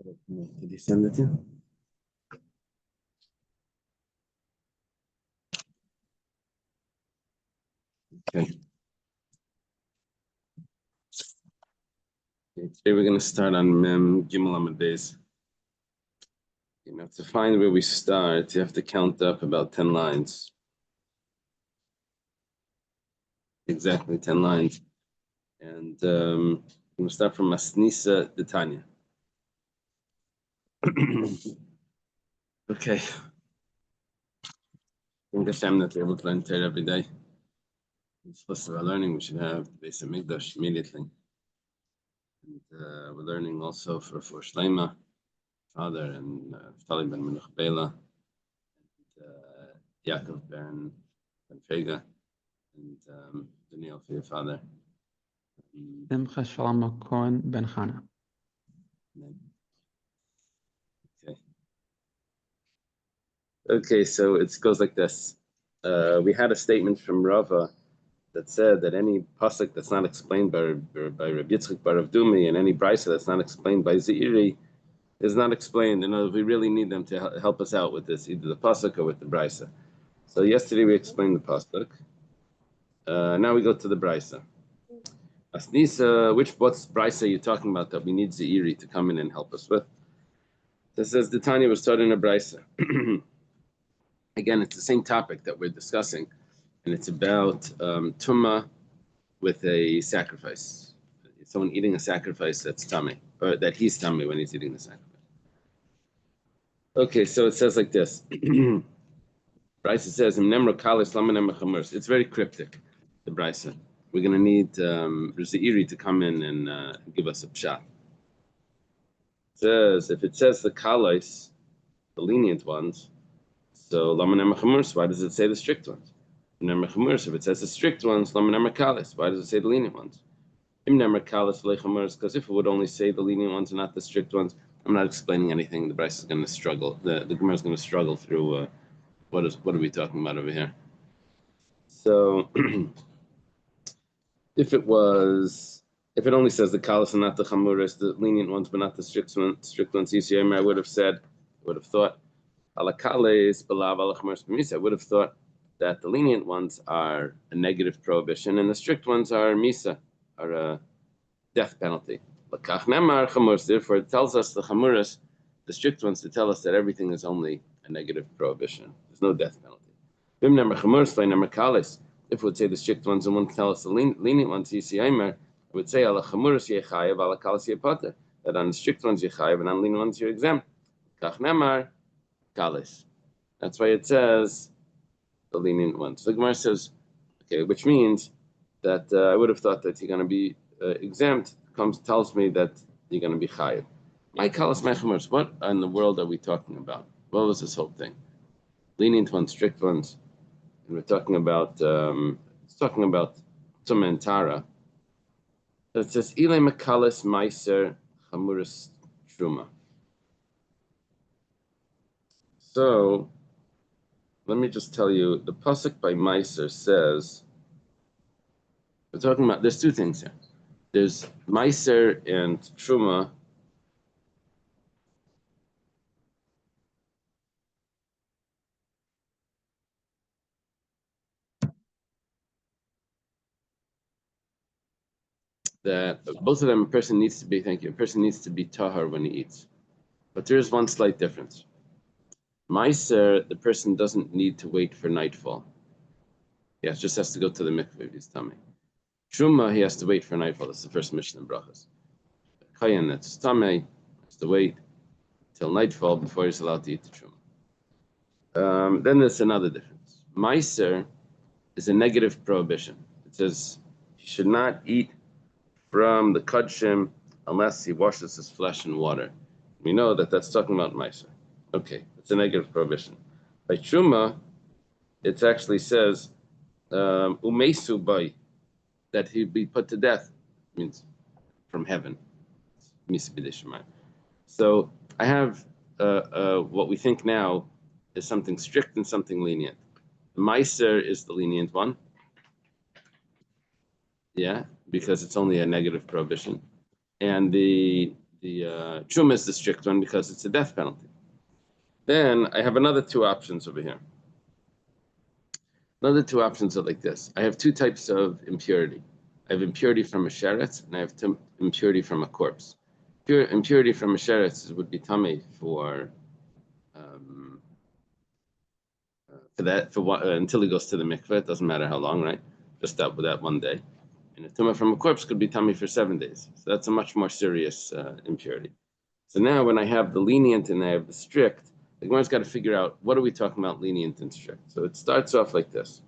Did he send it to you? Okay. Today we're going to start on Mem Gimel Amud Beis. To find where we start, you have to count up about 10 lines. Exactly 10 lines. And we're going to start from Masnisa Detanya. Okay. I think I'm not able to learn Torah every day. It's supposed to be learning. We should have the Beis Hamikdash immediately. And we're learning also for Shleima, father, and Tali ben Menuch Bela, and Yaakov ben Fega, and Daniel for your father. Simcha Shalom Cohen ben Chana. Okay, so it goes like this. We had a statement from Rava that said that any pasuk that's not explained by Rabbi Yitzchak bar Rav Dumi and any brisa that's not explained by Zeiri is not explained. We really need them to help us out with this, either the pasuk or with the brisa. So yesterday we explained the pasuk. Now we go to the brisa. Asnisa, what's brisa you're talking about that we need Zeiri to come in and help us with? This says the Tanya was starting a brisa. Again, it's the same topic that we're discussing, and it's about tumah with a sacrifice. Someone eating a sacrifice that's tummy, or that he's tummy when he's eating the sacrifice. Okay, so it says like this. Brisa says, it's very cryptic, the Brisa. We're going to need Zeiri to come in and give us a pshat. It says, if it says the kalais, the lenient ones, so why does it say the strict ones? If it says the strict ones, why does it say the lenient ones? Because if it would only say the lenient ones and not the strict ones, I'm not explaining anything. The Bryce is going to struggle. The Gemara is going to struggle through what are we talking about over here? So if it only says the kalas and not the chamuras, the lenient ones but not the strict ones, I would have thought I would have thought that the lenient ones are a negative prohibition and the strict ones are misa, are a death penalty. Therefore, it tells us the chamuras, the strict ones, to tell us that everything is only a negative prohibition. There's no death penalty. If it would say the strict ones and wouldn't tell us the lenient ones, it would say that on the strict ones you're chayav and on the lenient ones you're exempt. Kalis. That's why it says the lenient ones. The Gemara says, okay, which means that I would have thought that you're going to be exempt. Tells me that you're going to be chayiv. My kalas, my chumars. What in the world are we talking about? What was this whole thing? Lenient ones, strict ones, and we're talking about tumah and tara. So it says ilay makalas meiser chamuras truma. So, let me just tell you, the pasuk by Meiser says, we're talking about, there's two things here. There's Meiser and Truma. That both of them, a person needs to be tahar when he eats. But there is one slight difference. Meiser, the person doesn't need to wait for nightfall. He just has to go to the mikveh if he's tummy. Truma, he has to wait for nightfall. That's the first mission in brachas. Kayan, that's tummy, has to wait till nightfall before he's allowed to eat the truma. Then there's another difference. Meiser is a negative prohibition. It says he should not eat from the kudshim unless he washes his flesh in water. We know that that's talking about Meiser. Okay, it's a negative prohibition. By Truma, it actually says umesu bay, that he'd be put to death, means from heaven. So I have what we think now is something strict and something lenient. The Meiser is the lenient one. Yeah, because it's only a negative prohibition. And the truma is the strict one because it's a death penalty. Then I have another two options over here. Another two options are like this. I have two types of impurity. I have impurity from a sheretz, and I have impurity from a corpse. Impurity from a sheretz would be tummy for until he goes to the mikveh. It doesn't matter how long, right? Just that one day. And a tumah from a corpse could be tummy for 7 days. So that's a much more serious impurity. So now when I have the lenient and I have the strict, the Gemara's got to figure out what are we talking about lenient and strict. So it starts off like this.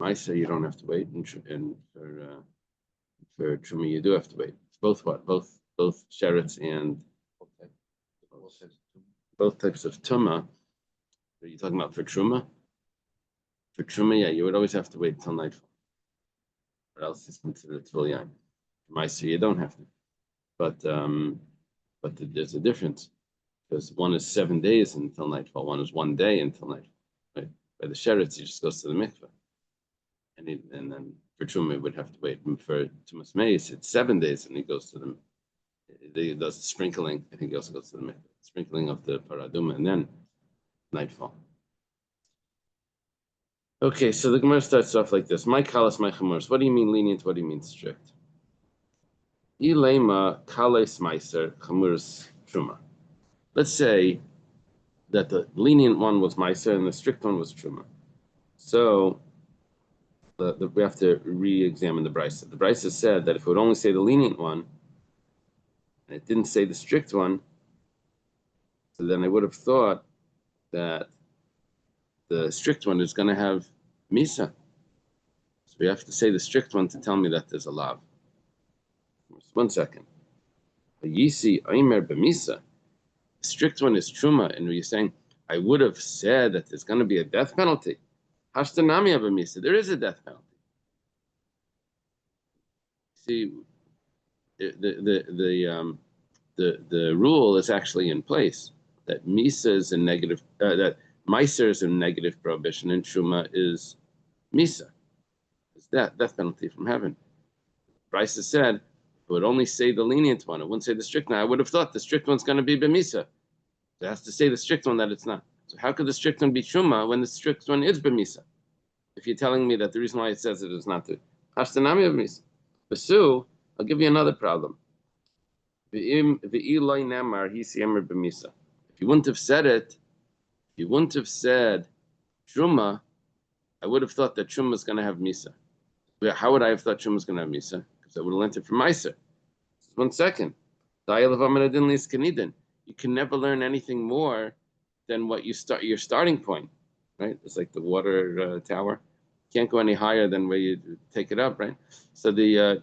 I say you don't have to wait, and for truma you do have to wait. It's both sheretz and both types of tuma. Are you talking about for truma? For truma, yeah, you would always have to wait until nightfall, or else it's considered tvilyan. For Maisa, you don't have to, but there's a difference because one is 7 days until nightfall, one is 1 day until nightfall. Right? By the sheretz, he just goes to the mikveh, and then for truma, he would have to wait. And for tumas meis, it's 7 days, and he goes to the. He does the sprinkling. I think he also goes to the mikveh, sprinkling of the paraduma, and then nightfall. Okay, so the Gemara starts off like this. My kalas, my chamurs. What do you mean lenient? What do you mean strict? Ilema kales meiser chamurs truma. Let's say that the lenient one was meiser and the strict one was truma. So we have to re-examine the brisa. The brisa said that if it would only say the lenient one, and it didn't say the strict one, so then I would have thought that the strict one is going to have misa. So we have to say the strict one to tell me that there's a lav. 1 second. Yisi aimer b'misa. The strict one is truma, and you're saying I would have said that there's going to be a death penalty. Hashtanami b'misa. There is a death penalty. See, the rule is actually in place that misa is a negative, that meiser is a negative prohibition, and truma is misa. It's death penalty from heaven. Brisa said it would only say the lenient one. It wouldn't say the strict one. I would have thought the strict one's going to be b'misa. It has to say the strict one that it's not. So how could the strict one be truma when the strict one is b'misa? If you're telling me that the reason why it says it is not to. Hashtanami b'misa. Basu, I'll give you another problem. If you wouldn't have said it, if you wouldn't have said truma, I would have thought that truma is going to have misa. How would I have thought truma was going to have misa? Because I would have learned it from meiser. 1 second. You can never learn anything more than what your starting point, right? It's like the water tower. You can't go any higher than where you take it up, right? So you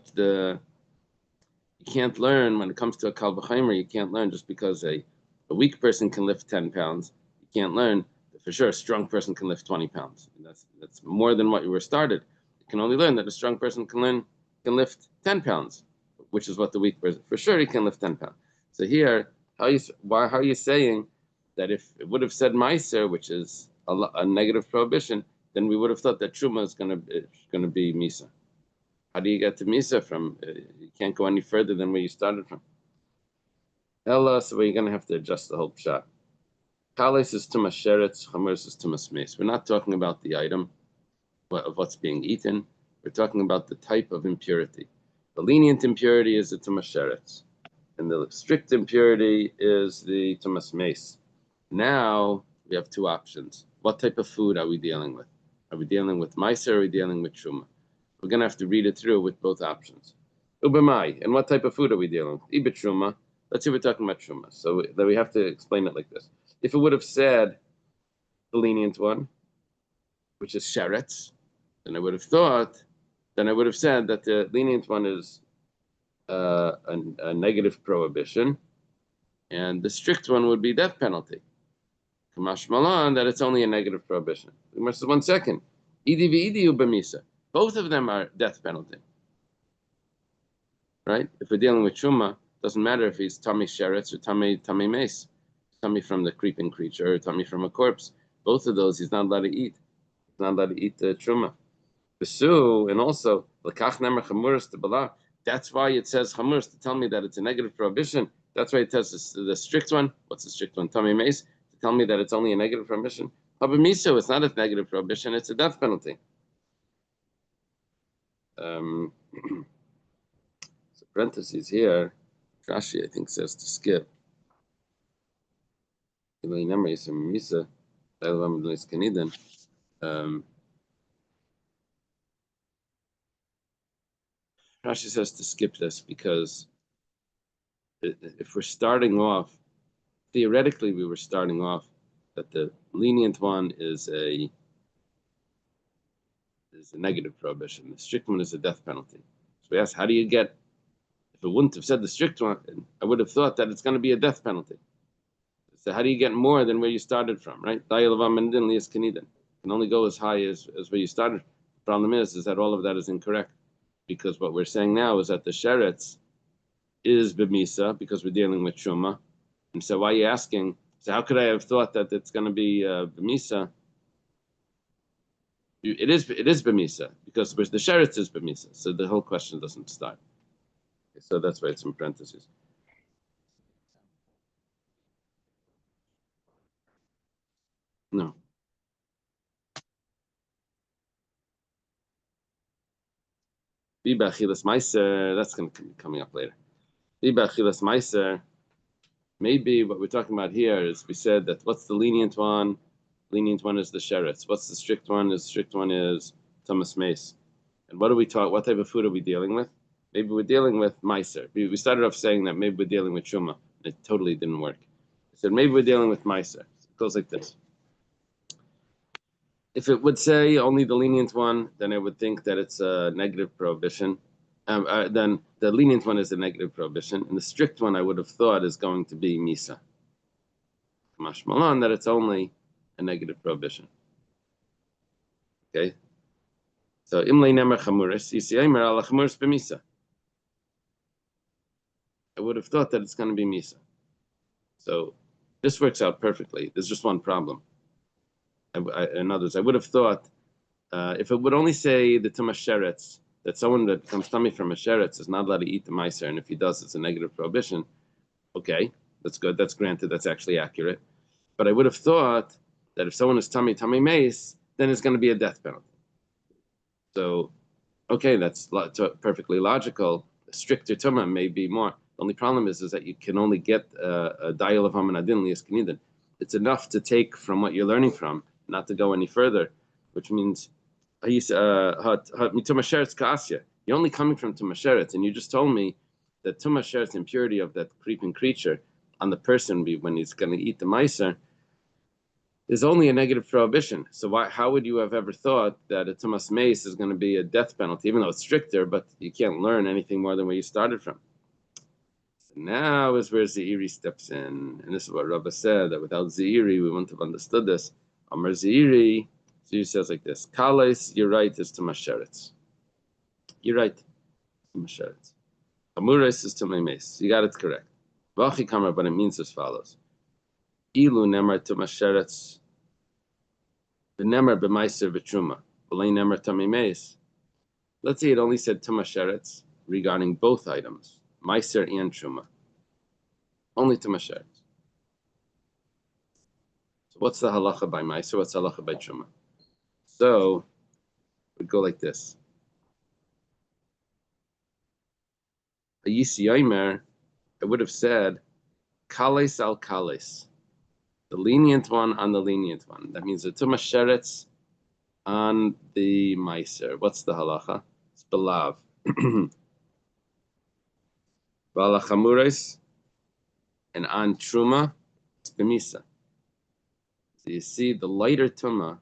can't learn when it comes to a kal v'chomer. You can't learn just because a weak person can lift 10 pounds. You can't learn that for sure a strong person can lift 20 pounds. And that's more than what you were started. You can only learn that a strong person can lift 10 pounds, which is what the weak person, for sure he can lift 10 pounds. So here, how are you saying that if it would have said meiser, which is a negative prohibition, then we would have thought that truma is going to be misa. How do you get to misa from? You can't go any further than where you started from. Ella, so we're going to have to adjust the whole shot. Kales is tumas sheretz, chamurs is tumas meis. We're not talking about the item of what's being eaten. We're talking about the type of impurity. The lenient impurity is the tumas sheretz, and the strict impurity is the tumas meis. Now we have two options. What type of food are we dealing with? Are we dealing with meiser or are we dealing with truma? We're going to have to read it through with both options. Ubamai, and what type of food are we dealing with? Ibit truma. Let's say we're talking about truma. So then we have to explain it like this. If it would have said the lenient one, which is sheretz, then I would have said that the lenient one is a negative prohibition, and the strict one would be death penalty. Kamash malan, that it's only a negative prohibition. 1 second. Idi v'idi ubamisa. Both of them are death penalty. Right? If we're dealing with truma, doesn't matter if he's tummy sheretz or tummy meis, tummy from the creeping creature or tummy from a corpse. Both of those he's not allowed to eat. He's not allowed to eat the truma. Besu, and also lekach nemer chamuris to bala. That's why it says chamuris to tell me that it's a negative prohibition. That's why it says the strict one. What's the strict one? Tami meis to tell me that it's only a negative prohibition. Habamiso, it's not a negative prohibition. It's a death penalty. So parentheses here. Rashi, I think, says to skip. Rashi says to skip this because if we're starting off, theoretically, we were starting off that the lenient one is a negative prohibition. The strict one is a death penalty. So we asked, how do you get? If it wouldn't have said the strict one, I would have thought that it's going to be a death penalty. So how do you get more than where you started from, right? You can only go as high as where you started. The problem is that all of that is incorrect, because what we're saying now is that the sheretz is b'misa because we're dealing with truma. And so why are you asking? So how could I have thought that it's going to be b'misa? It is b'misa because the sheretz is b'misa. So the whole question doesn't start. Okay, so that's why it's in parentheses. No. That's going to be coming up later. Maybe what we're talking about here is we said that what's the lenient one? Lenient one is the sheretz. What's the strict one? The strict one is Thomas Mace. And what do we talk? What type of food are we dealing with? Maybe we're dealing with meiser. We started off saying that maybe we're dealing with truma. It totally didn't work. I said maybe we're dealing with meiser. It goes like this. If it would say only the lenient one, then I would think that it's a negative prohibition. Then the lenient one is a negative prohibition, and the strict one I would have thought is going to be misa. Mashmalan, that it's only a negative prohibition. Okay. So imlei nemer chamuris, yisaymer ala chamuris b'misa. I would have thought that it's going to be misa. So this works out perfectly. There's just one problem. In others, I would have thought if it would only say the Tumas Sheretz, that someone that becomes tummy from a Sheretz is not allowed to eat the Meiser, and if he does, it's a negative prohibition. Okay, that's good. That's granted. That's actually accurate. But I would have thought that if someone is tummy mace, then it's going to be a death penalty. So, okay, that's perfectly logical. A stricter tumah may be more. The only problem is that you can only get a dial of hamanadin lias knidan. It's enough to take from what you're learning from, not to go any further, which means you're only coming from Tumasheret, and you just told me that Tumasheret's impurity of that creeping creature on the person when he's going to eat the Meiser is only a negative prohibition. So how would you have ever thought that a Tumas Mace is going to be a death penalty, even though it's stricter, but you can't learn anything more than where you started from? So now is where Zeiri steps in, and this is what Rabba said, that without Zeiri, we wouldn't have understood this. Amar Zeiri, so he says like this: Kales, you're right, is Tumasheretz. You're right, Tumasheretz. Amures is Tumemes. You got it correct. Vachi Kamar, but it means as follows: Ilu nemar Tumasheretz, the nemar b'maiser v'truma, v'lei nemar Tumemes. Let's say it only said Tumasheretz regarding both items, maiser and truma. Only Tumasheretz. So what's the halacha by maiser? What's the halacha by truma? So we'd go like this. A Yisi Yomer, I would have said, Kales al Kales, the lenient one on the lenient one. That means the Tumas Sheretz on the Meiser. What's the halacha? It's Belav. Balachamures, and on Truma, it's Bemisa. So you see, the lighter Tuma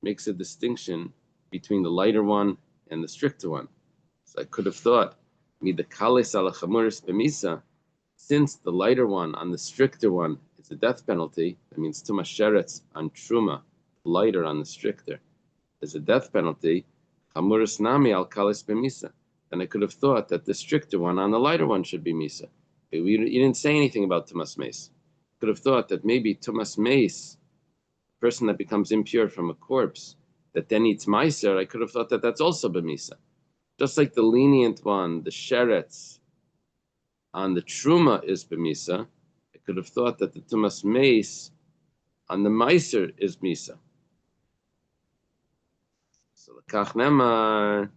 makes a distinction between the lighter one and the stricter one. So I could have thought, the Kales al Chamuris Bemisa, since the lighter one on the stricter one is a death penalty, that means Tumas Sheretz on Truma, lighter on the stricter, is a death penalty, Chamuris Nami al Kales Bemisa. And I could have thought that the stricter one on the lighter one should be Misa. You didn't say anything about Tumas Mace. Could have thought that maybe Tumas Mace person that becomes impure from a corpse that then eats meiser, I could have thought that that's also b'misa. Just like the lenient one, the sheretz on the truma is b'misa, I could have thought that the tumas meis on the meiser is misa. So the kach nemar,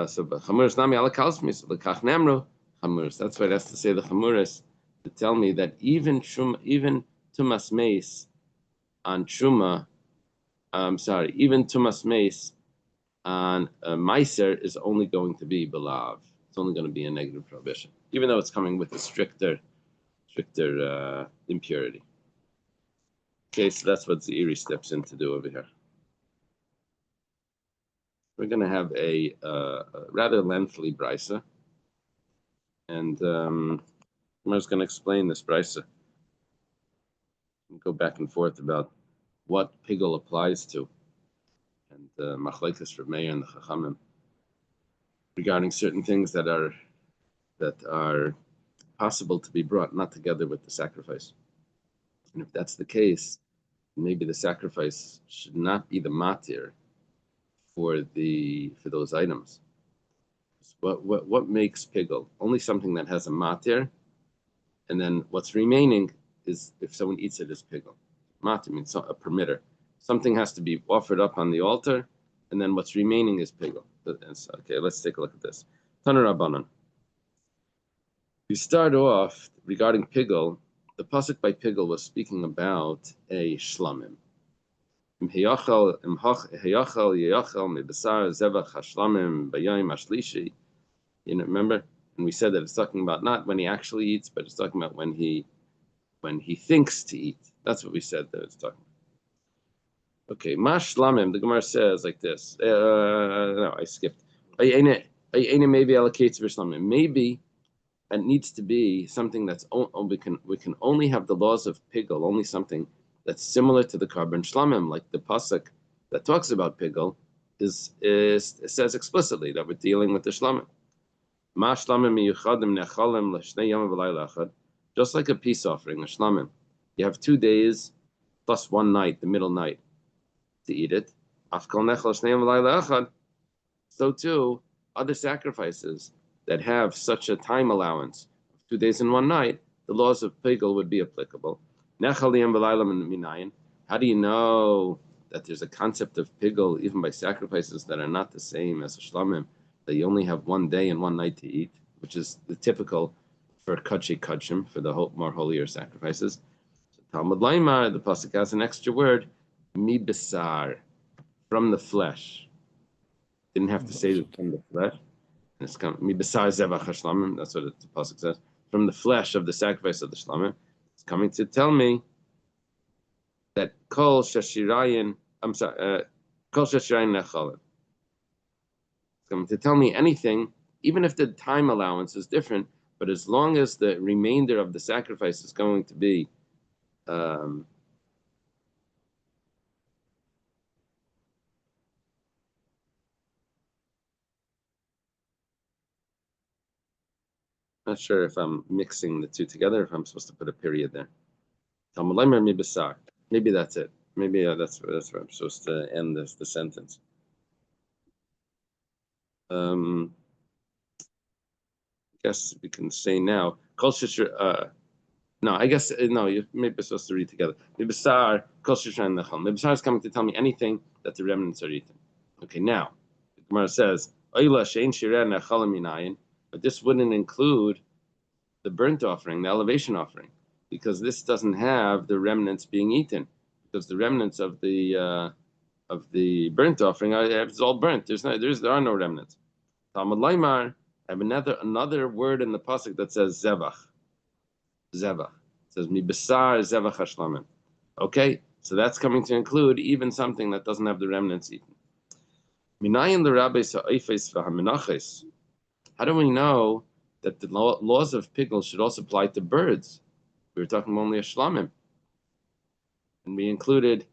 so chamuris nami ala kals misa. The kach nemru chamuris. That's why it has to say the chamuris to tell me that even tumas meis on truma, even tumas meis on meiser is only going to be belav. It's only going to be a negative prohibition, even though it's coming with a stricter impurity. Okay, so that's what Zeiri steps in to do over here. We're going to have a rather lengthy brisa, and I'm just going to explain this brisa. Go back and forth about what pigul applies to, and machlekes Reb Meir and the Chachamim regarding certain things that are possible to be brought not together with the sacrifice. And if that's the case, maybe the sacrifice should not be the matir for those items. What makes pigul? Only something that has a matir, and then what's remaining is if someone eats it as pigul. Matir means a permitter. Something has to be offered up on the altar, and then what's remaining is pigul. Okay, let's take a look at this. Taner Rabbanan. We start off regarding pigul. The pasuk by pigul was speaking about a shlamim. You know, remember? And we said that it's talking about not when he actually eats, but it's talking about when he thinks to eat. That's what we said that it's talking about. Okay, mash shlamim. The Gemara says like this. No, I skipped. Maybe allocates for shlamim. Maybe it needs to be something that's we can only have the laws of pigul, only something that's similar to the carbon shlamim, like the pasuk that talks about pigul says explicitly that we're dealing with the shlamim. Just like a peace offering, a shlamim, you have 2 days plus 1 night, the middle night, to eat it. So too, other sacrifices that have such a time allowance of 2 days and 1 night, the laws of pigul would be applicable. How do you know that there's a concept of pigul even by sacrifices that are not the same as a shlamim, that you only have 1 day and 1 night to eat, which is the typical for kachi kachim, for the more holier sacrifices? So Talmud Laimar, the pasuk has an extra word, mi besar, from the flesh. Didn't have to say from the flesh. It's mi besar zevach hashlamim. That's what the pasuk says. From the flesh of the sacrifice of the shlamim. It's coming to tell me that kol shashirayin. Kol shashirayin nechalim. It's coming to tell me anything, even if the time allowance is different, but as long as the remainder of the sacrifice is going to be not sure if I'm mixing the two together, if I'm supposed to put a period there. Maybe that's it. Maybe that's where I'm supposed to end the sentence. I guess we can say now. No, I guess no. You maybe supposed to read together. Mibasar is coming to tell me anything that the remnants are eaten. Okay, now the Gemara says, but this wouldn't include the burnt offering, the elevation offering, because this doesn't have the remnants being eaten, because the remnants of the burnt offering it's all burnt. There are no remnants. Talmud Laimar, I have another word in the pasuk that says zevach. Zevach. It says mi besar zevach hashlamim. Okay, so that's coming to include even something that doesn't have the remnants eaten. Minayin l'rabbeis ha'ifes v'hamenaches. How do we know that the laws of pigul should also apply to birds? We were talking only a shlamim, and we included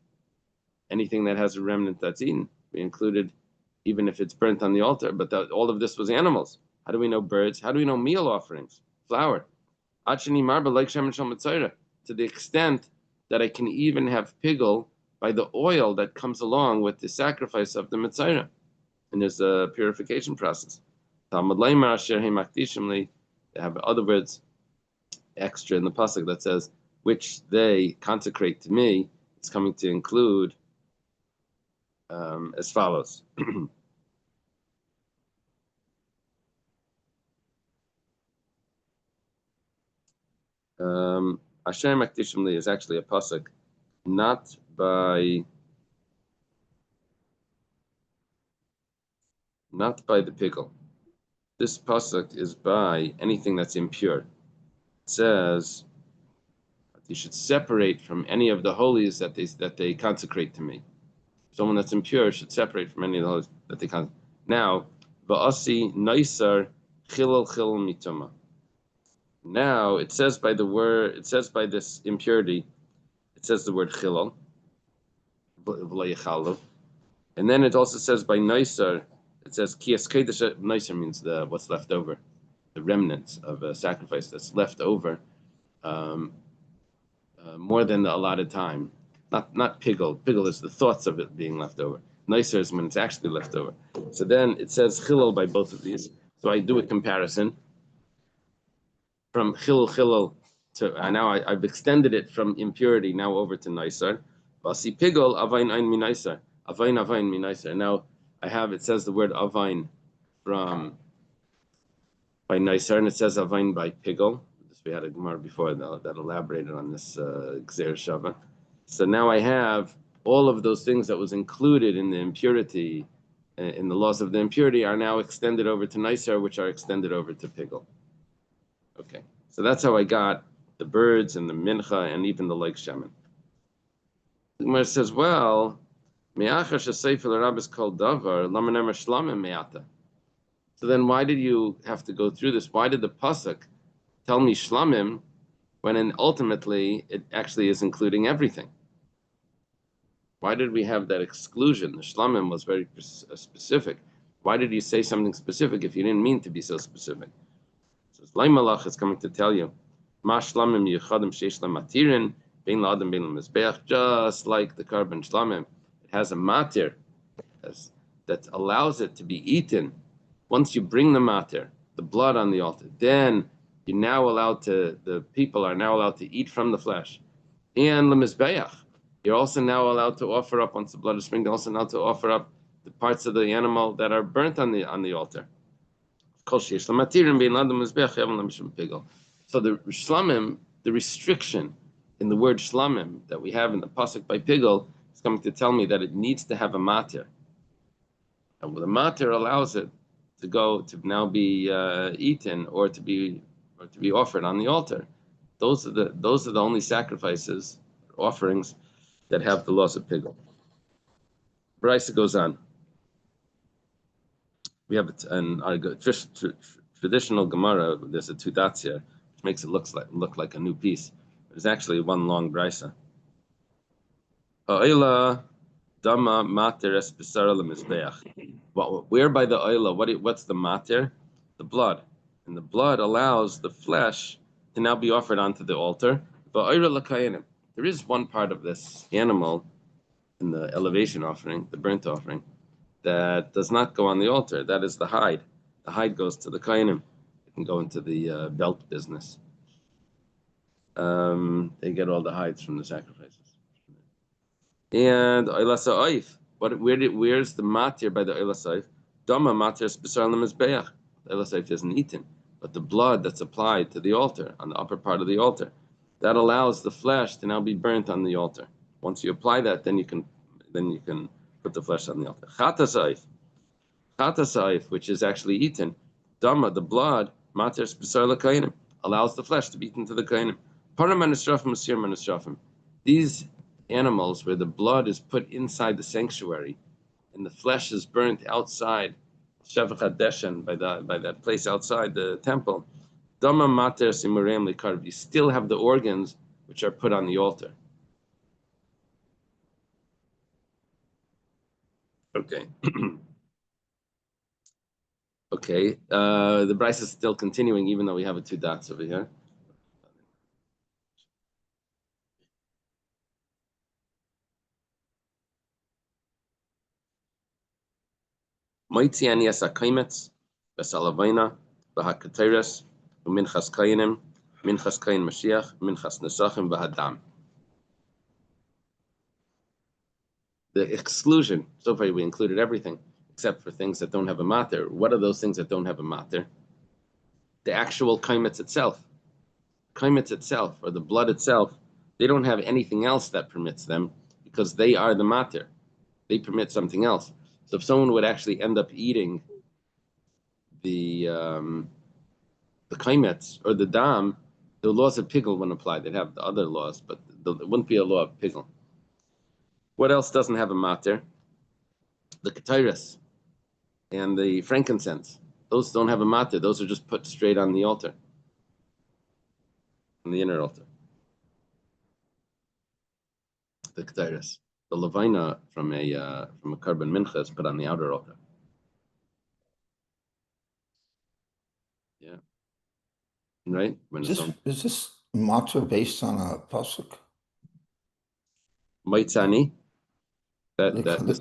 anything that has a remnant that's eaten. We included even if it's burnt on the altar, but all of this was animals. How do we know birds? How do we know meal offerings, flour? To the extent that I can even have pigul by the oil that comes along with the sacrifice of the Mitzayra. And there's a purification process. They have other words extra in the pasuk that says, which they consecrate to me. It's coming to include as follows. Asher Makdishim Li is actually a pasuk, not by the pickle. This pasuk is by anything that's impure. It says you should separate from any of the holies that they consecrate to me. Someone that's impure should separate from any of the holies that they consecrate. Now, va'asi naisar chilal mituma. Now it says by this impurity, it says the word chilal, and then it also says by naisar, it says kiyas kedesh. Naisar means what's left over, the remnants of a sacrifice that's left over, more than the allotted time. Not piggle. Piggle is the thoughts of it being left over. Naisar is when it's actually left over. So then it says chilal by both of these. So I do a comparison from chilul to now I've extended it from impurity now over to naisar. Vasi pigol avain ein minaisar. Avain minaisar. Now I have, it says the word avain from by naisar, and it says avain by pigol. We had a Gemara before that elaborated on this Gzer Shava. So now I have all of those things that was included in the impurity, in the laws of the impurity, are now extended over to naisar, which are extended over to pigol. Okay, so that's how I got the birds and the mincha and even the like shaman. The Gemara says, well, so then why did you have to go through this? Why did the pasuk tell me shlamim when ultimately it actually is including everything? Why did we have that exclusion? The shlamim was very specific. Why did you say something specific if you didn't mean to be so specific? So Malach is coming to tell you, Ma shlamim yichadim sheish lamatirin bein la'adam bein lamizbeach, just like the carbon shlamim, it has a matir that allows it to be eaten. Once you bring the matir, the blood on the altar, then you're now allowed to, the people are now allowed to eat from the flesh. And lemizbeach, you're also now allowed to offer up, once the blood is sprinkled, also now to offer up the parts of the animal that are burnt on the altar. So the shlamim, the restriction in the word shlamim that we have in the pasuk by pigol is coming to tell me that it needs to have a matir. And the matir allows it to go to now be eaten or to be offered on the altar. Those are the only sacrifices, offerings that have the laws of pigol. Brisa goes on. We have our traditional Gemara. There's a two dots here, which makes it look like a new piece. It's actually one long brisa. Ha'ila dama mater es b'sara lemizbeach. Where by the oila? What's the mater? The blood, and the blood allows the flesh to now be offered onto the altar. There is one part of this animal in the elevation offering, the burnt offering, that does not go on the altar. That is the hide. The hide goes to the kainim. It can go into the belt business. They get all the hides from the sacrifices. And oila sa'if. Where's the matir by the oila sa'if? Dama matir spesar lemizbeach. The oila sa'if isn't eaten, but the blood that's applied to the altar, on the upper part of the altar, that allows the flesh to now be burnt on the altar. Once you apply that, then you can put the flesh on the altar. Chata sa'if, which is actually eaten, dama, the blood, mater spesar lekainim, allows the flesh to be eaten to the kainim. Param anisrafim, asir anisrafim. These animals where the blood is put inside the sanctuary and the flesh is burnt outside, Shevach HaDeshen, by that place outside the temple, dama mater simureim likarv, you still have the organs which are put on the altar. Okay. Okay. The Bryce is still continuing, even though we have two dots over here. Moitzi anias akaimetz, besalavina, bahakatiras, minchas kainim, minchas kain Mashiach, minchas nesachim, bahadam. The exclusion, so far we included everything except for things that don't have a mater. What are those things that don't have a mater? The actual kaimetz itself. Kaimetz itself, or the blood itself, they don't have anything else that permits them because they are the mater. They permit something else. So if someone would actually end up eating the kaimetz or the dam, the laws of pigel wouldn't apply. They'd have the other laws, but it wouldn't be a law of pigel. What else doesn't have a mater? The ketairas and the frankincense. Those don't have a mater. Those are just put straight on the altar, on the inner altar. The ketairas. The levina from a carbon mincha is put on the outer altar. Yeah. Right? When Is this matzah based on a pasuk? Maitzani. The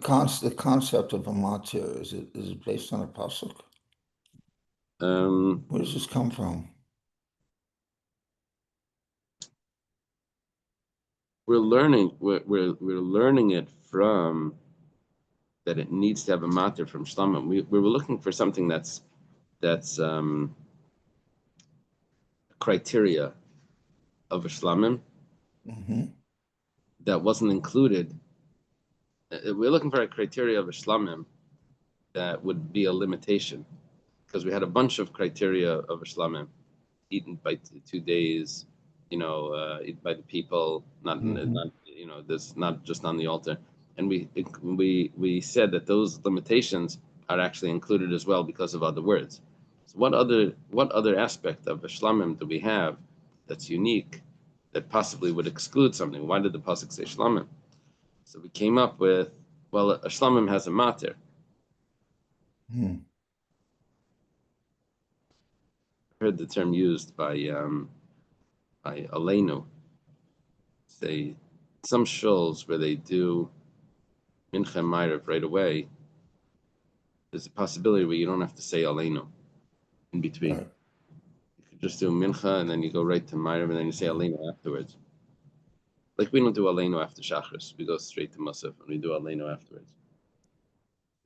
concept of a matzah is it based on a pasuk? Where does this come from? We're learning it from that it needs to have a matter from Shlamim. We were looking for something that's criteria of a Shlamim that wasn't included. We're looking for a criteria of a Shlamim that would be a limitation, because we had a bunch of criteria of a Shlamim, eaten by 2 days, eaten by the people, not this, not just on the altar. And we said that those limitations are actually included as well because of other words. So what other aspect of a shlamim do we have that's unique that possibly would exclude something? Why did the pasuk say shlamim? So we came up with, well, a shlamim has a mater. I heard the term used by Aleinu. Say some shuls where they do mincha and ma'ariv right away, there's a possibility where you don't have to say Aleinu in between. Right. You could just do mincha and then you go right to ma'ariv and then you say Aleinu afterwards. Like we don't do Aleinu after Shachris, we go straight to Musaf and we do Aleinu afterwards.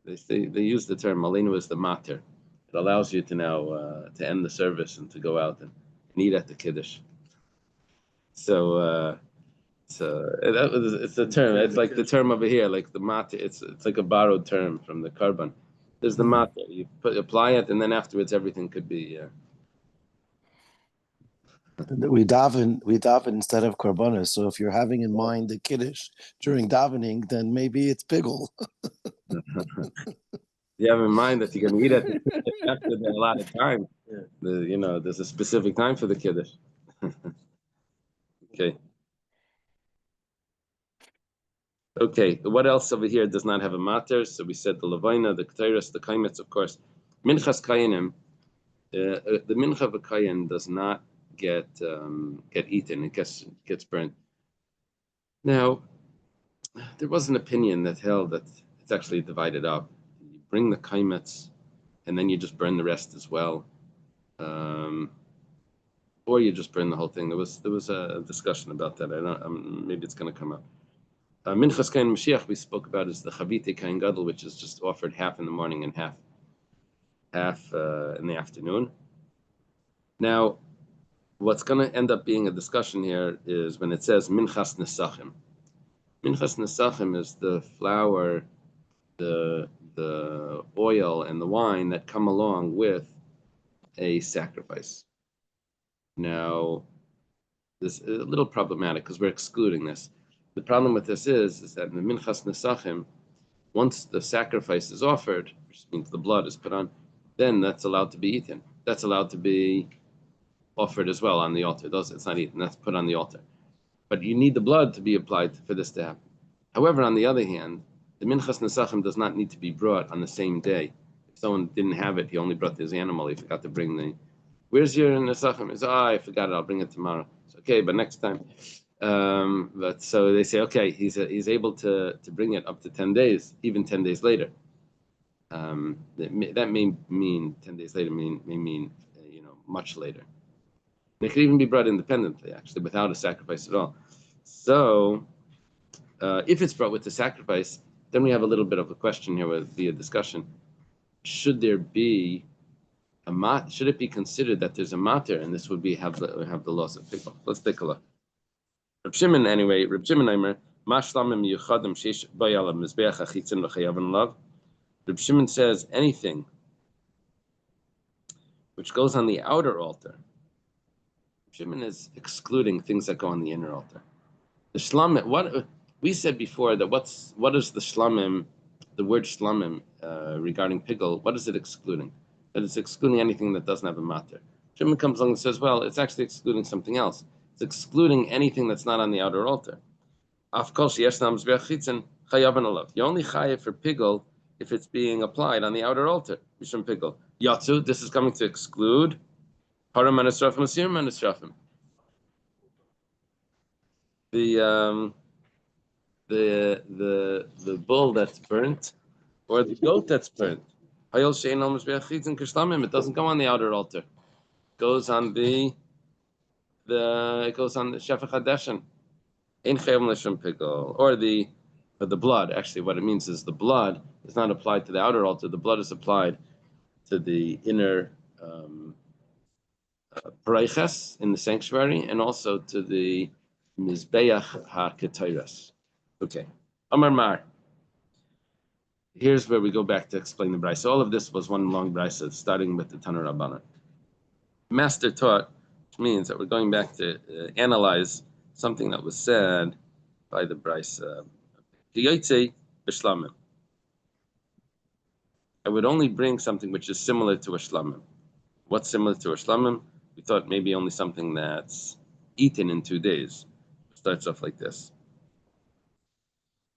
They use the term Aleinu as the mater. It allows you to now to end the service and to go out and eat at the Kiddush. So it's a term. It's like the term over here, like the mater. It's like a borrowed term from the carbon. There's the mater. You apply it, and then afterwards everything could be. We daven instead of korbanos. So if you're having in mind the kiddush during davening, then maybe it's pigel. You have in mind that you're going to eat it after a lot of time. There's a specific time for the kiddush. Okay, what else over here does not have a mater? So we said the levina, the ketairas, the kaimetz, of course. Minchas kayanim, the mincha of a kayan does not get eaten. It gets burnt. Now, there was an opinion that held that it's actually divided up. You bring the kaimetz, and then you just burn the rest as well, or you just burn the whole thing. There was a discussion about that. Maybe it's going to come up. Minchas Kain Mashiach we spoke about is the Chavite Kain Gadol, which is just offered half in the morning and half in the afternoon. Now, what's going to end up being a discussion here is when it says Minchas Nesachim. Minchas Nesachim is the flour, the oil, and the wine that come along with a sacrifice. Now, this is a little problematic because we're excluding this. The problem with this is that in the Minchas Nesachim, once the sacrifice is offered, which means the blood is put on, then that's allowed to be eaten. That's allowed to be offered as well on the altar. It's not eaten, that's put on the altar. But you need the blood to be applied for this to happen. However, on the other hand, the Minchas Nesachim does not need to be brought on the same day. If someone didn't have it, he only brought his animal, he forgot to bring where's your Nesachim? He says, I forgot it, I'll bring it tomorrow. It's okay, but next time. But so they say, okay, he's able to bring it up to 10 days, even 10 days later. that may mean 10 days later, may mean much later. They could even be brought independently, actually, without a sacrifice at all. So, if it's brought with the sacrifice, then we have a little bit of a question here with the discussion. Should there be should it be considered that there's a matter, and this would be have the loss of pickle? Let's take a look. Reb Shimon, anyway, Reb Shimon Aimer, Mashlamim Yuchadim Sheish Bayala Mizbeach Achitzin V'Chayavan Love. Reb Shimon says anything which goes on the outer altar. Reb Shimon is excluding things that go on the inner altar. The shlamim, what we said before, that what is the shlamim, the word shlamim regarding pickle, what is it excluding? That it's excluding anything that doesn't have a matter. Shimon comes along and says, well, it's actually excluding something else. It's excluding anything that's not on the outer altar. You only chayav for pickle if it's being applied on the outer altar. Mishum pickle. Yatsu, this is coming to exclude haram manisrafim, asir manisrafim. The bull that's burnt or the goat that's burnt. It doesn't go on the outer altar. It goes on the Shefach HaDeshen. Ein chayv l'shem pickle. Or the blood. Actually, what it means is the blood is not applied to the outer altar. The blood is applied to the inner pareiches in the sanctuary, and also to the Mizbeach HaKetayras. Okay. Amar Mar. Here's where we go back to explain the brisa. All of this was one long brisa, starting with the Tanur Rabbanan. Master taught, which means that we're going back to analyze something that was said by the brisa. I would only bring something which is similar to a shlamim. What's similar to a shlamim? We thought maybe only something that's eaten in 2 days. It starts off like this.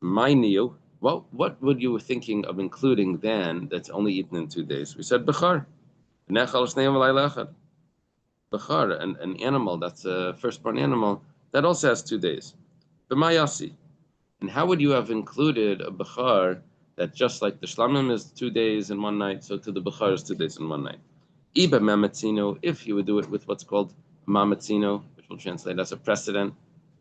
My niyu. What would you were thinking of including then that's only eaten in 2 days? We said bechar. Bechar, an animal that's a firstborn animal, that also has 2 days. B'mayasi. And how would you have included a bechar that just like the shlamim is 2 days and 1 night, so to the bechar is 2 days and 1 night? Iba mamatzino, if you would do it with what's called mamatzino, which will translate as a precedent.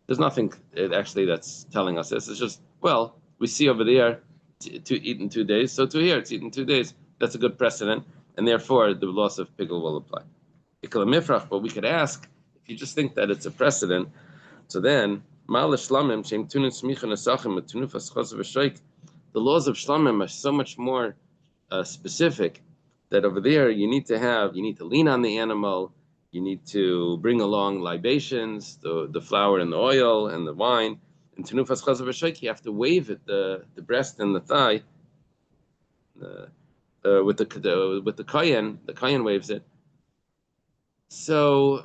There's nothing actually that's telling us this. It's just, well, we see over there to eat in 2 days, so to here it's eaten 2 days. That's a good precedent, and therefore the loss of pickle will apply. But we could ask, if you just think that it's a precedent, so then the laws of shlamim are so much more specific that over there you need to lean on the animal, you need to bring along libations, the flour and the oil and the wine. In Tenufas Chazav V'Shoik, you have to wave it, the breast and the thigh, with the kohen. The kohen waves it. So,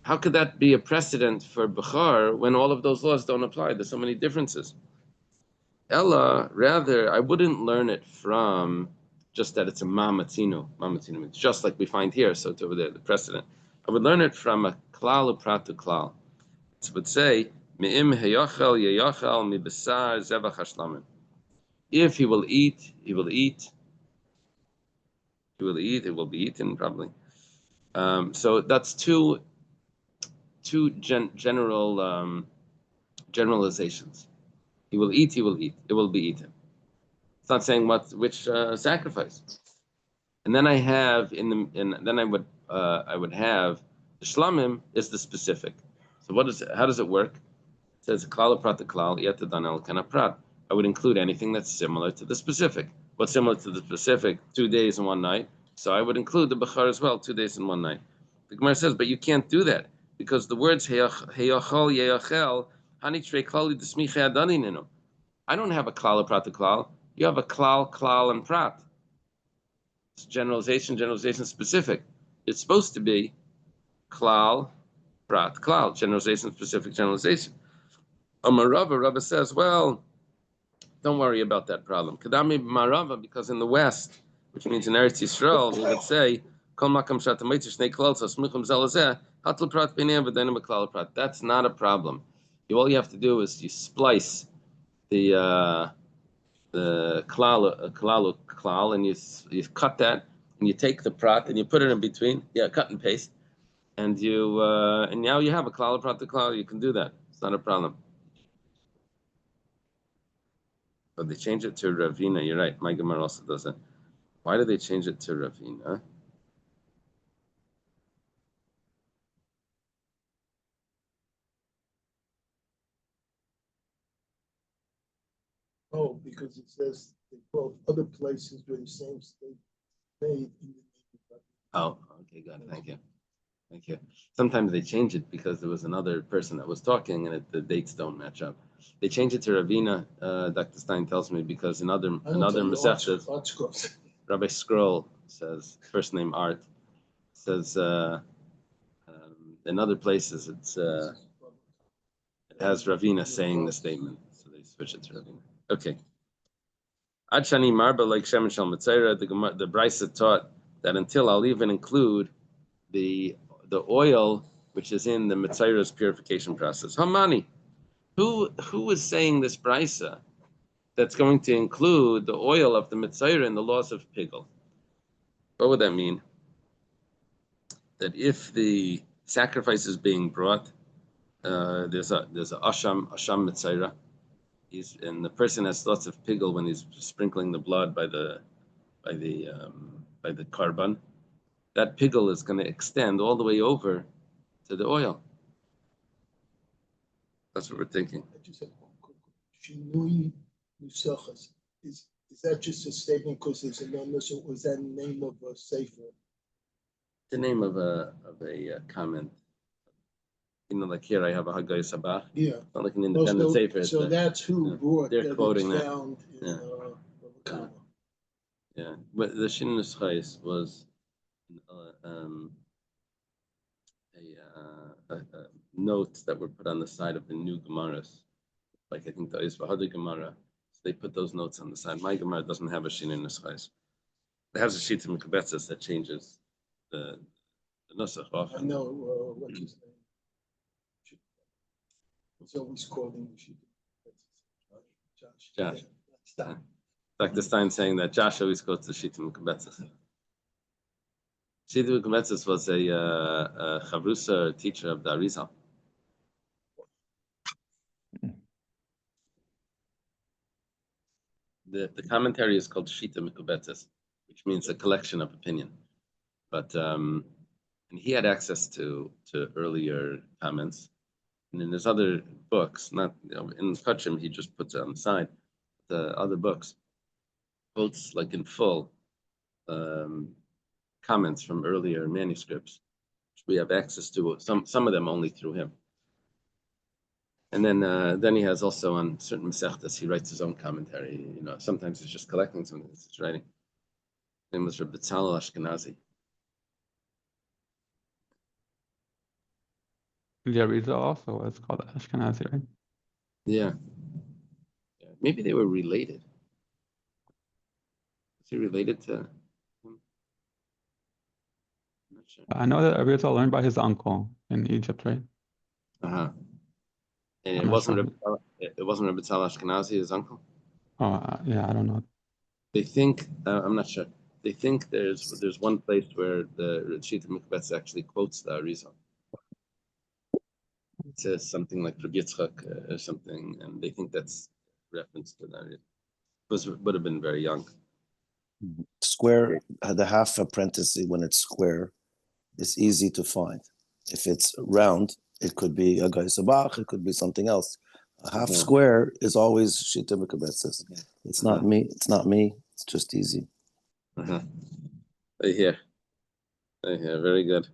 how could that be a precedent for Bechar when all of those laws don't apply? There's so many differences. Ella, rather, I wouldn't learn it from just that it's a mamatzino. Mamatzino, it's just like we find here. So it's over there, the precedent. I would learn it from a klal upratu klal. It would say, Me'im heyachel yeyachel mi besar zevach hashlamim. If he will eat, he will eat. He will eat, it will be eaten probably. So that's two generalizations. He will eat, it will be eaten. It's not saying which sacrifice. And then I have I would have the shlamim is the specific. So how does it work? It says klal prat klal yetadan el kana prat. I would include anything that's similar to the specific. What's similar to the specific? 2 days and 1 night. So I would include the bechar as well, 2 days and 1 night. The Gemara says, but you can't do that because the words heyachol yeyachel hanitrei klali desmiche adanininu. I don't have a klal prat klal. You have a klal and prat. It's generalization specific. It's supposed to be klal, prat, klal, generalization specific, generalization. Rava says, well, don't worry about that problem. Kadami marava, because in the West, which means in Eretz Yisrael, we would say, kol makam shatamayt shnei klal smichum zelazeh hatl prat b'nei v'denim klal prat. That's not a problem. All you have to do is you splice the the klal, and you cut that, and you take the prat and you put it in between. Yeah, cut and paste, and you and now you have a klal prat to klal. You can do that. It's not a problem. But they change it to Ravina. You're right. My Gemara also does it. Why do they change it to Ravina? Oh, because it says they quote other places where the same state made in the name of Oh, okay, got it. Thank you. Thank you. Sometimes they change it because there was another person that was talking and the dates don't match up. They change it to Ravina, Dr. Stein tells me, because another Maseches, Rabbi Scroll says, first name Art, says in other places it has Ravina saying the statement, so they switch it to Ravina. Okay. Ad Shani Marba like Shem Shal Metzera, the Brisa taught that until I'll even include the oil which is in the Metzera's purification process. Hamani, who is saying this Brisa that's going to include the oil of the Metzera in the laws of Pigel? What would that mean? That if the sacrifice is being brought, there's a asham Metzera, and the person has lots of Pigel when he's sprinkling the blood by the carbon. That Pigel is going to extend all the way over to the oil. That's what we're thinking. I just have one quick Shinui Nusachas. Is that just a statement because there's a numbness, or was that the name of a sefer? The name of a comment. You know, like here I have a Hagai Sabach. Yeah. Not like an independent sefer. So that's who brought they're that quoting it's that. found in Kama. Yeah, but the Shin Nuschais was notes that were put on the side of the new Gemaras. Like I think the Isvahadi Gemara, so they put those notes on the side. My Gemara doesn't have a Shin Nuschais. It has a sheet of Mekabetzes that changes the Nusach often. I know what's his name. It's always quoting the sheet. Josh. Josh. Stop. Dr. Stein saying that Josh always goes to Shita Mekabetzes. Shita Mekabetzes was a Chavrusa teacher of the Arizal. The commentary is called Shita Mekabetzes, which means a collection of opinion. But and he had access to earlier comments. And in his other books, not in Kachim, he just puts it on the side. The other books quotes like in full comments from earlier manuscripts, which we have access to. Some of them only through him. And then he has also on certain Masechtas, he writes his own commentary. You know, sometimes he's just collecting, sometimes he's writing. His name was Rabbi Tzalel Ashkenazi. The Arizal also was called Ashkenazi, right? Yeah. Maybe they were related. Is he related to him? I'm not sure. I know that Arizal learned by his uncle in Egypt, right? Uh-huh. And I'm it not wasn't sure. Rabbi Tzalel Ashkenazi, his uncle? Oh, yeah, I don't know. They think, I'm not sure. They think there's one place where the Shita Mikvetz actually quotes the Arizal. It says something like Rabbi Yitzchak or something, and they think that's reference to that. It would have been very young. Square, the half apprentice, when it's square, is easy to find. If it's round, it could be a Gai Sabach, it could be something else. A half square is always Shita Mekabetzes. It's not me, it's just easy. Here. Very good.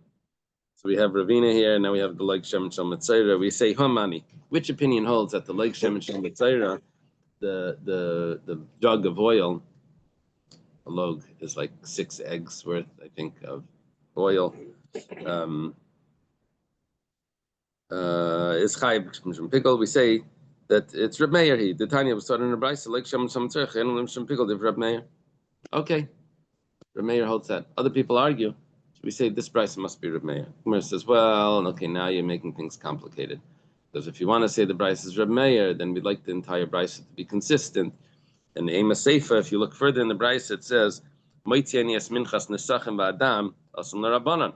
So we have Ravina here, now we have the Leg Shem and Shal Metzera. We say Hamani. Which opinion holds that the Leg Shem and Shal Metzera, the jug of oil, a log is like 6 eggs worth, I think, of oil. Is Chayv from Pickle. We say that it's Reb Meir. The Tanya was taught in the Brisa, like Shem Tzarech, and Lim Shem Pickle, Reb Meir. Okay, Reb Meir holds that. Other people argue. So we say this Brisa must be Reb Meir. Gemara says, well, okay, now you're making things complicated. Because if you want to say the Brisa is Reb Meir, then we'd like the entire Brisa to be consistent. in the Ema Seifa, if you look further in the Brisa, it says, "Moitzian yes minchas nesachim va'adam asum l'Rabbanan."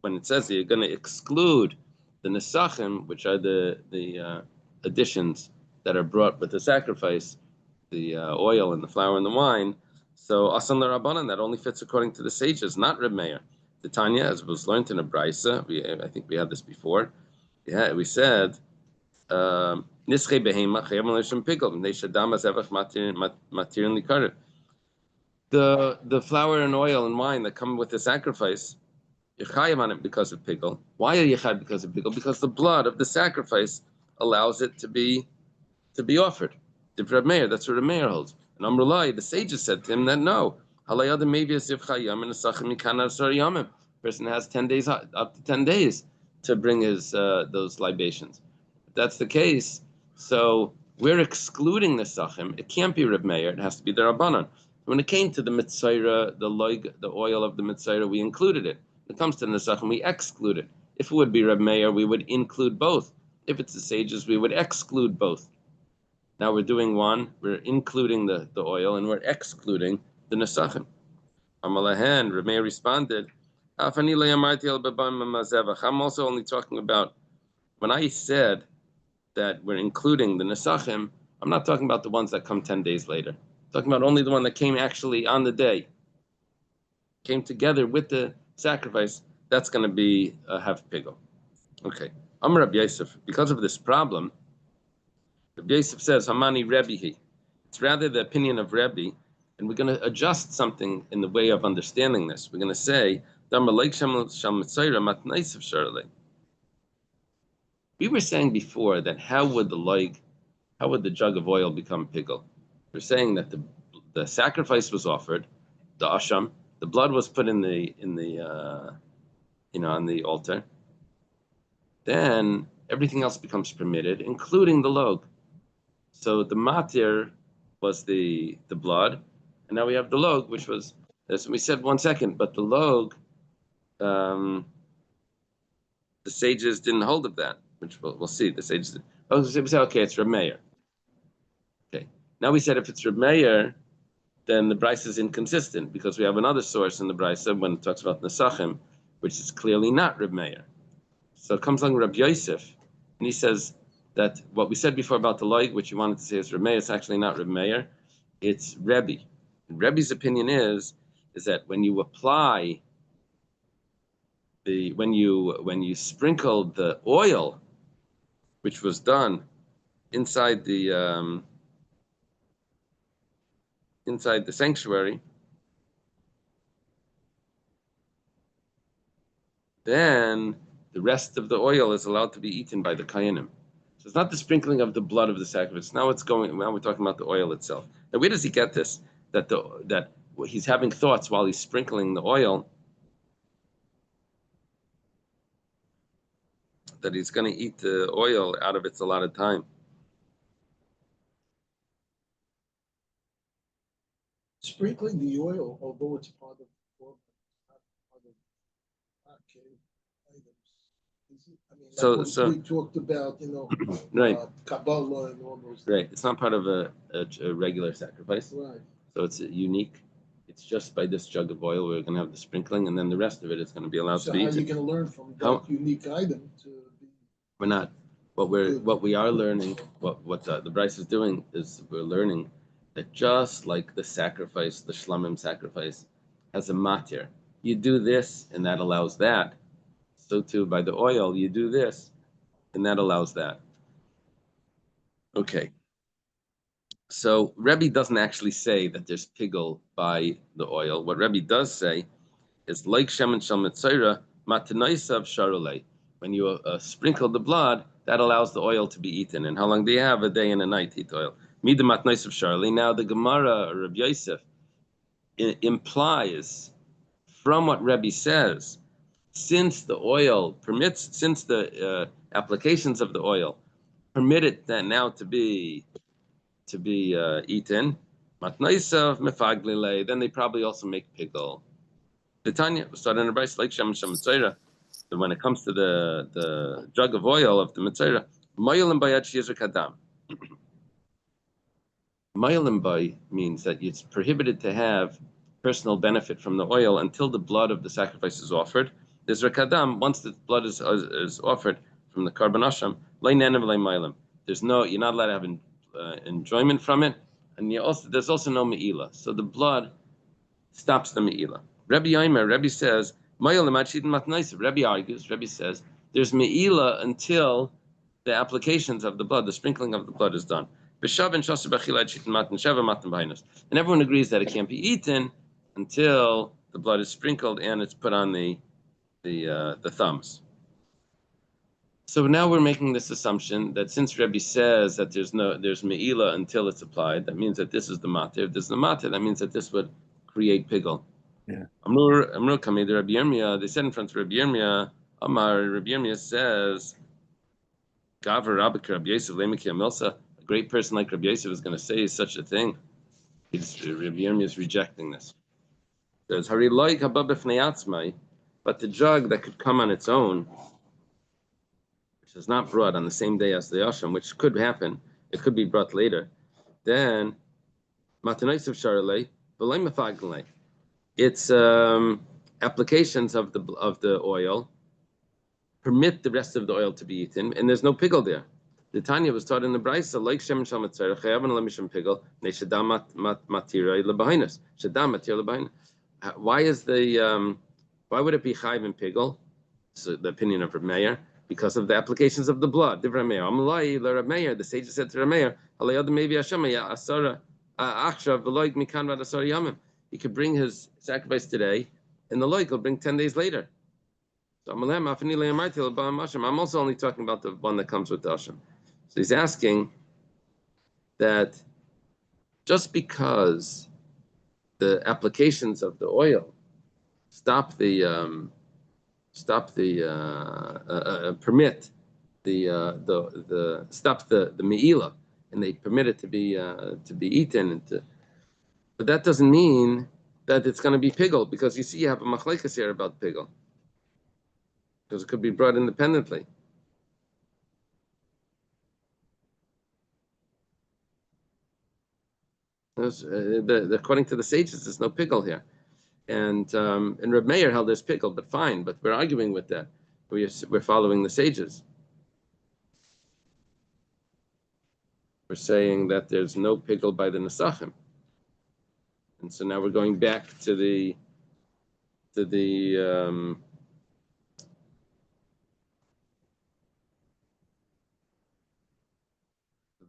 When it says that you're going to exclude the nesachim, which are the additions that are brought with the sacrifice, the oil and the flour and the wine. So asam l'Rabbanan, that only fits according to the sages, not Reb Meir. The Tanya, as was learned in a Brisa, I think we had this before. Yeah, we said, Nischei behema chayam l'shem pigel, v'nei shadam hazevach matirin likarev. The flour and oil and wine that come with the sacrifice, you're chayav on it because of pigel. Why are you chayav because of pigel? Because the blood of the sacrifice allows it to be offered. The Reb Meir, that's what Reb Meir holds. And Amrulai, the sages said to him that no. Person has 10 days, up to 10 days to bring his those libations. If that's the case, so we're excluding the sachim. It can't be Reb Meir, it has to be the Rabbanan. When it came to the mitzayra, the oil of the mitzayra, we included it. When it comes to the nesachim, we exclude it. If it would be Reb Meir, we would include both. If it's the sages, we would exclude both. Now we're doing one, we're including the oil, and we're excluding the nesachim. Amalahan, Reb Meir responded, I'm also only talking about, when I said that we're including the nesachim, I'm not talking about the ones that come 10 days later. I'm talking about only the one that came actually on the day, came together with the sacrifice. That's going to be have pigel. Okay. Amar Rabbi Yosef, because of this problem, Rabbi Yosef says, Hamani Rebbehi. It's rather the opinion of Rebbe, and we're going to adjust something in the way of understanding this. We're going to say, we were saying before that how would the jug of oil become pigel? We're saying that the sacrifice was offered, the asham, the blood was put in the on the altar. Then everything else becomes permitted, including the log. So the matir was the blood, and now we have the log, which was, as we said 1 second, but the log, the sages didn't hold of that, which we'll see. The sages, we said, okay, it's Reb Meir. Okay, now we said if it's Reb Meir, then the Brisa is inconsistent because we have another source in the Brisa when it talks about Nesachim, which is clearly not Reb Meir. So it comes along Rabbi Yosef, and he says that what we said before about the loig, which you wanted to say is Reb Meir, it's actually not Reb Meir, it's Rebbe. And Rebbe's opinion is that when you apply when you sprinkle the oil, which was done inside the sanctuary, then the rest of the oil is allowed to be eaten by the Kayanim. So it's not the sprinkling of the blood of the sacrifice. Now we're talking about the oil itself. Now where does he get this? That he's having thoughts while he's sprinkling the oil that he's going to eat the oil out of its allotted time. Sprinkling the oil, although it's part of items. We talked about, right, Kabbalah and all those. Right, it's not part of a regular sacrifice. Right. So it's unique. It's just by this jug of oil we're going to have the sprinkling, and then the rest of it is going to be allowed to be eaten. So how are you going to learn from that unique item to be? We're not. What we are learning, what the Bryce is doing is we're learning that just like the sacrifice, the shlamim sacrifice, has a matir. You do this, and that allows that. So too, by the oil, you do this, and that allows that. Okay. So Rebbe doesn't actually say that there's pigel by the oil. What Rebbe does say is like shemen shel mitzayra matanaisav sharolei. When you sprinkle the blood, that allows the oil to be eaten. And how long do you have? A day and a night to eat oil. Mida matnaisav sharolei. Now the Gemara, Rabbi Yosef, implies from what Rebbe says, since the oil permits, since the applications of the oil permit it then now to be eaten, matnaisav mefaglile, then they probably also make pigel. The Tanya started in a Bryce like Shem Mitzayra. But when it comes to the jug of oil of the Mitzayra, moyel and bayad shizr kadam. Mailim by means that it's prohibited to have personal benefit from the oil until the blood of the sacrifice is offered. There's rakadam, once the blood is offered from the karban asham, mailim. There's no, you're not allowed to have enjoyment from it, and there's also no me'ila. So the blood stops the me'ila. Rebbe says, Rebbe argues, Rebbe says, there's me'ila until the applications of the blood, the sprinkling of the blood is done. And everyone agrees that it can't be eaten until the blood is sprinkled and it's put on the thumbs. So now we're making this assumption that since Rebbe says that there's me'ila until it's applied, that means that this is the matir. If this is the matir, that means that this would create pigul. Yeah. Amr Kamei the Rabbi Yirmiyah, they said in front of Rabbi Yirmiyah, Rabbi Yirmiyah says, Gavar Rabbik Rabbi Yosef Lemiki Amilsa, a great person like Rabbi Yosef is going to say such a thing. Rabbi Yirmiyah is rejecting this. There's Hari Loik Habab B'fnei Atzmai, but the jug that could come on its own, which is not brought on the same day as the Yasham, which could happen, it could be brought later, then Matanaisav Sharalei, V'lei Mafaglei. Its applications of the oil permit the rest of the oil to be eaten, and there's no pigul there. The Tanya was taught in the Brisa, like Shem Shal Matzara, Chayav and Lemishim pigul, Ne Shadam Matira Lebahinus. Shadam Matira Lebahinus. Why would it be Chayav and pigul? So the opinion of Reb Meir, because of the applications of the blood. Divrei Meir. Amalai Reb Meir, the sages said to Reb Meir, Alayad maybe Hashem Asara Achshav Veloig Mikan Vad Asara Yamim. He could bring his sacrifice today, and the loik will bring 10 days later. So I'm also only talking about the one that comes with the asham. So he's asking that just because the applications of the oil permit the me'ila, and they permit it to be eaten, but that doesn't mean that it's going to be pigul, because you see you have a machlekes here about pigul, because it could be brought independently. According to the sages, there's no pigul here, and Reb Meir held there's pigul, but fine. But we're arguing with that. We're following the sages. We're saying that there's no pigul by the nesachim, and so now we're going back to the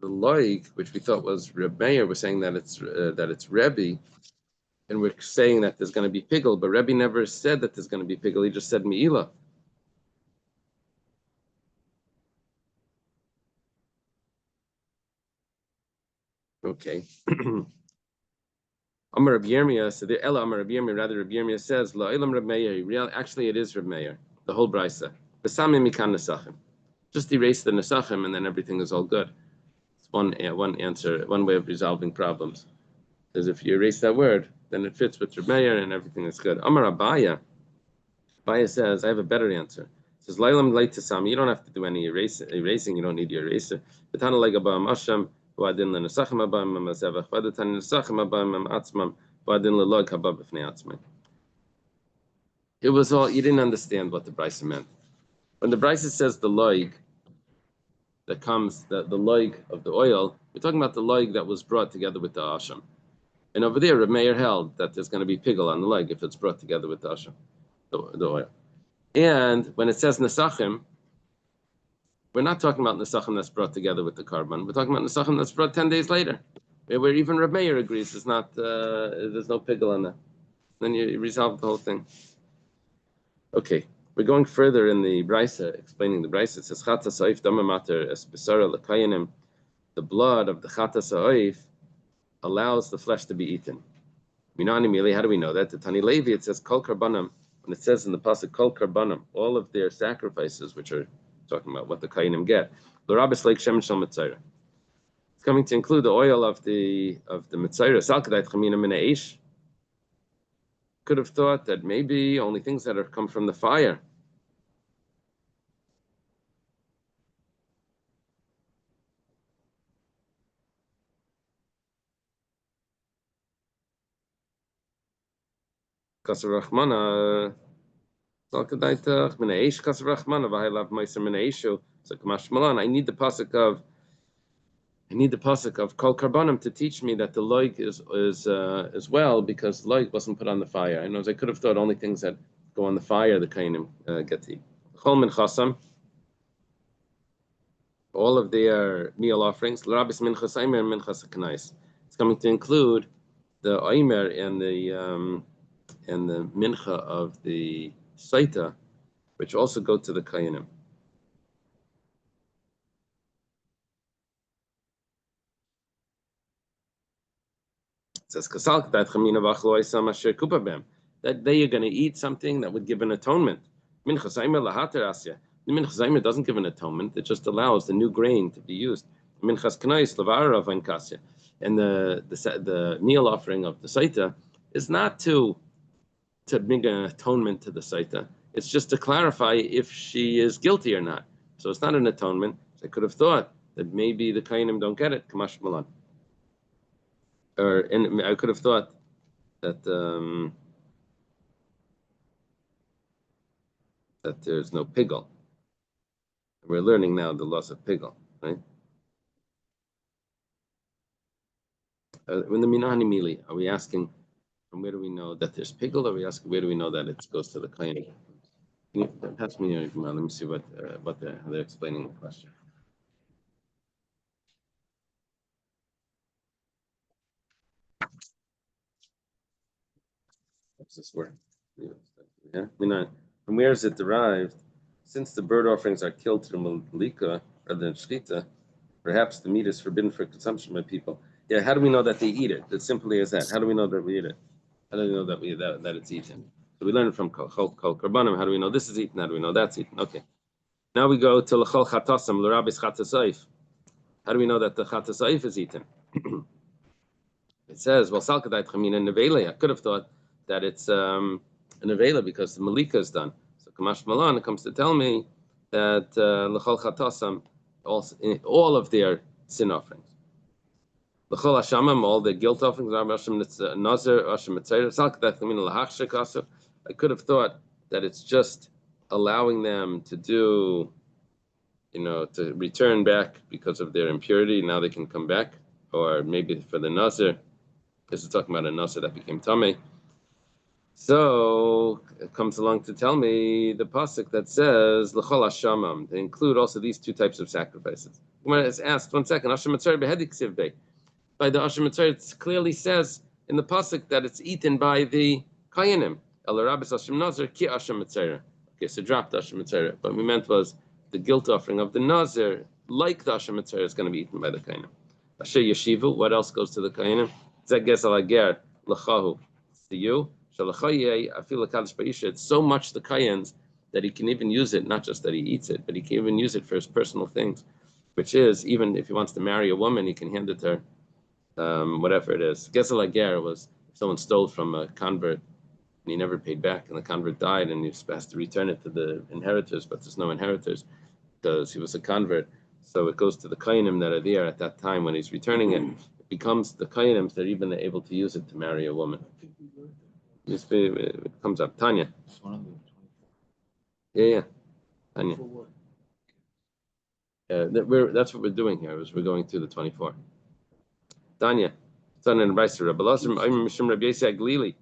loik, which we thought was Reb Meir. We're saying that it's Rebbe, and we're saying that there's going to be pigul, but Rebbe never said that there's going to be pigul. He just said me'ila. Okay. Amar Reb Yirmiyah, so the Ella Amar Reb Yirmiyah, rather Reb Yirmiyah says, La'ilam Reb Meir, actually it is Reb Meir, the whole brisa. B'samim mikan nesachim. Just erase the nesachim and then everything is all good. It's one answer, one way of resolving problems. Because if you erase that word, then it fits with Reb Meir and everything is good. Amar Abaya says, I have a better answer. It says, La'ilam leit tesami, you don't have to do any erasing, you don't need your eraser. B'tana legabam asham, it was all, you didn't understand what the brisa meant. When the brisa says the loig that comes, the loig of the oil, we're talking about the loig that was brought together with the asham. And over there, Reb Meir held that there's going to be pigul on the loig if it's brought together with the asham, the oil. And when it says nesachim, we're not talking about nesachim that's brought together with the carbon. We're talking about nesachim that's brought 10 days later, where even Reb Meir agrees there's no pigul on that. Then you resolve the whole thing. Okay, we're going further in the brisa, explaining the brisa. It says chatas ha'oif dama mater es besara l'kayanim. The blood of the chatas ha'oif allows the flesh to be eaten. Minani mili, how do we know that? The Tani Levi, it says kol karbanam. When it says in the pasuk kol karbanam, all of their sacrifices, which are talking about what the kayanim get. L'rabis like shem shel mitzayra. It's coming to include the oil of the mitzayra. Salkadait chamina min ha'esh. Could have thought that maybe only things that have come from the fire. Kasav Rachmana. Salkadaitach Mina Eish Kasav Rachmana V'Hailav Meiser Mina Eishu. So Kamash Malan. I need the pasuk of Kol Karbanim to teach me that the loig is as well, because loig wasn't put on the fire. I know I could have thought only things that go on the fire the kainim get to eat. Chol Minchasam. All of their meal offerings. L'Rabbis Minchas Aimer and Minchas Kanais. It's coming to include the Aimer and the mincha of the Saita, which also go to the Kayanim. It says, that day you're going to eat something that would give an atonement. The Minchas Aimer doesn't give an atonement, it just allows the new grain to be used. Minchas Kanais, and the meal offering of the Saita is not to make an atonement to the Saita. It's just to clarify if she is guilty or not. So it's not an atonement. I could have thought that maybe the Kainim don't get it, Kamash Malan. And I could have thought that that there's no pigel. We're learning now the loss of pigel, right? When the Minani Mili, are we asking from where do we know that there's pigel, or are we asking where do we know that it goes to the Kainim? Pass me your email. Let me see how they're explaining the question. What's this word? Yeah, from where is it derived? Since the bird offerings are killed to the Malika rather than Shkita, perhaps the meat is forbidden for consumption by people. Yeah, how do we know that they eat it? As simply as that. How do we know that we eat it? How do we know that it's eaten? So we learn it from Kol Karbanim. How do we know this is eaten? How do we know that's eaten? Okay. Now we go to L'chol Chatasam, L'Rabbis Chatasayif. How do we know that the Chatasayif is eaten? It says, well, Salkadait Chamina Nevele. I could have thought that it's a Nevela because the Malika is done. So Kamash Malan comes to tell me that L'chol Chatasam, all of their sin offerings. L'chol Hashamam, all the guilt offerings, Nazir, Hashem Mitzayir, Salkadait Chamina L'Hachshek Asuf. I could have thought that it's just allowing them to do, to return back because of their impurity. Now they can come back. Or maybe for the Nazir, this is talking about a Nazir that became Tameh. So it comes along to tell me the pasuk that says L'chol Hashamam. They include also these two types of sacrifices. When it's asked, 1 second, Hashem Mitzayir behedik siv bei. By the Hashem Mitzayir, it clearly says in the pasuk that it's eaten by the Kayanim. El Rabbis Hashem Nazir ki Hashem Mitzayir. Okay, so dropped Hashem Mitzayir. But we meant was the guilt offering of the Nazir, like the Hashem Mitzayir, is going to be eaten by the Kayanim. Asher Yeshivu, what else goes to the Kayanim? Zeges alager l'chahu. To you, it's so much the Kayans that he can even use it, not just that he eats it, but he can even use it for his personal things, which is, even if he wants to marry a woman, he can hand it to her, whatever it is. Gesel Ager was if someone stole from a convert and he never paid back, and the convert died, and he has to return it to the inheritors, but there's no inheritors because he was a convert. So it goes to the Kainim that are there at that time when he's returning it. It becomes the Kainim that are even able to use it to marry a woman. It comes up. Tanya. Yeah. Tanya. That's what we're doing here. Is we're going through the 24. Tanya. Son and Braiser. Rabbi Lazar. I'm Mishum Rabbi Yisai Glili.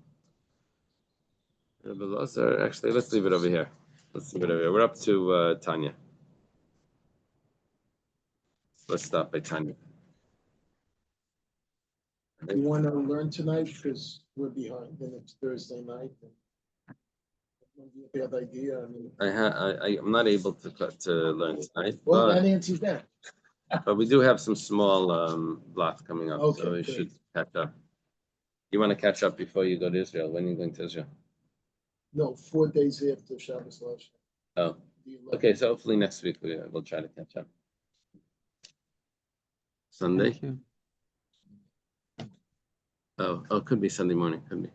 Rabbi Lazar. Actually, let's leave it over here. We're up to Tanya. Let's stop by Tanya. You want to learn tonight because we're behind, and it's Thursday night. And you have the idea. I'm not able to learn tonight. Well, that answers that. But we do have some small blocks coming up, Okay, so we great. should catch up. You want to catch up before you go to Israel? When are you going to Israel? No, 4 days after Shabbos Rosh. Oh, okay. So hopefully next week we'll try to catch up. Sunday? Thank you. Oh, could be Sunday morning. Could be.